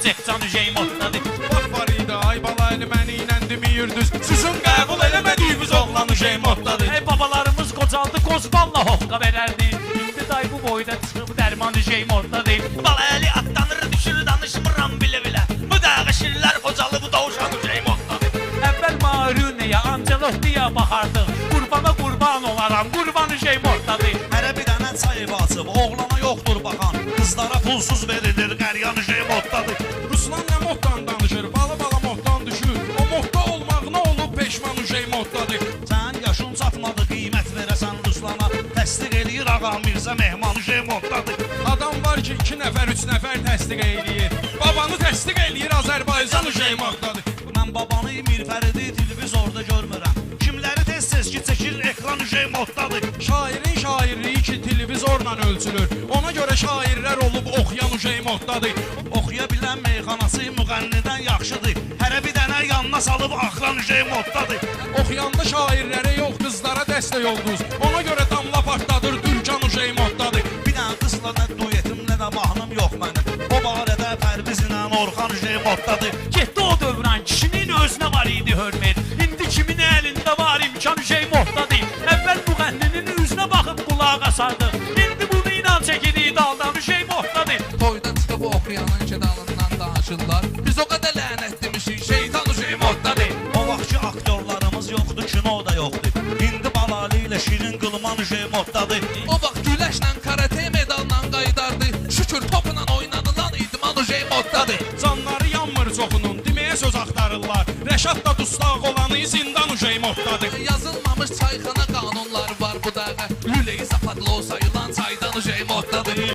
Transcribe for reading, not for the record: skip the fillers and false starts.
Cekcan Hüceyin moddadır. Bax var idi, ay bala elə məni ilə demiyirdiniz. Sizin qəbul eləmədiyiniz oğlan Hüceyin moddadır. Babalarımız qocaldı, qozballa hoqqa verərdi. İndi day bu boyda çıxıb dərman Hüceyin moddadır. Bala əli atlanır, düşür, danışmıram bilə-bilə. Bu dağı şirlər qocalı, bu davuşan Hüceyin moddadır. Əvvəl Marunəyə, Ancelottiya baxardıq. Qurbana qurban olaram, qurban Hüceyin moddadır. Hərə bir dənə çay açıb, oğlana yoxdur baxan. Qızlara pulsuz verilir, qəryan Hüceyin moddadır. Ruslan nə moddan danışır, bala moddan düşür. O modda olmaq nə olub peşman Hüceyin moddadır. Sən yaşın çatmadı, qiymət verəsən Ruslana. Təsdiq eləyir ağa Mirzə Mehman Hüceyin moddadır. Adam var ki 2 nəfər, 3 nəfər təsdiq eləyir. Babanı təsdiq eləyir Azərbaycan Hüceyin moddadır. Mən babanı Mirfəridi televizorda görmürəm. Kimləri tez-tez ki çəkir, ekran Hüceyin moddadır. Şairin şairliyi ki televizorla ölçülür. Ona görə şairlər olub oxuyan Hüceyin moddadır. Oxuya bilən meyxanası müğənnidən yaxşıdır. Hərə bir dənə yanına salıb axran Hüceyin moddadır. Oxuyanda şairlərə yox, qızlara dəstək oldunuz. Ona görə damla partladır Türkan Hüceyin moddadır. Bir dənə qızla nə duetim, nə də mahnım yox mənim. O barədə Pərviz ilə Orxan Hüceyin moddadır. Getdi o dövrən, kişinin özünə var idi hörmət. İndi kimin əlində var imkan Hüceyin moddadır. Əvvəl müğənninin üzünə baxıb qulaq asardıq. İndi bunu inan çəkirik daldan Hüceyin moddadır. Toyda çıxıb oxuyanın ki dalından danışırlar. Biz o qədər lənət demişik, şeytan Hüceyin moddadır. O vaxtki aktyorlarımız yoxdur, kino da yoxdur. İndi Balalı ilə Şirin Qılman Hüceyin moddadır. O vaxt güləşlə karate medalla qaydardı. Şükür topla oynadılan idman Hüceyin moddadır. Canları yanmır çoxunun, deməyə söz axtarırlar. Rəşad da dustaq olanı zindan Hüceyin moddadır. Yazılmamış çayxana qanunları var bu dağa. Lüleyi zapadlı o sayılan çaydan Hüceyin moddadır.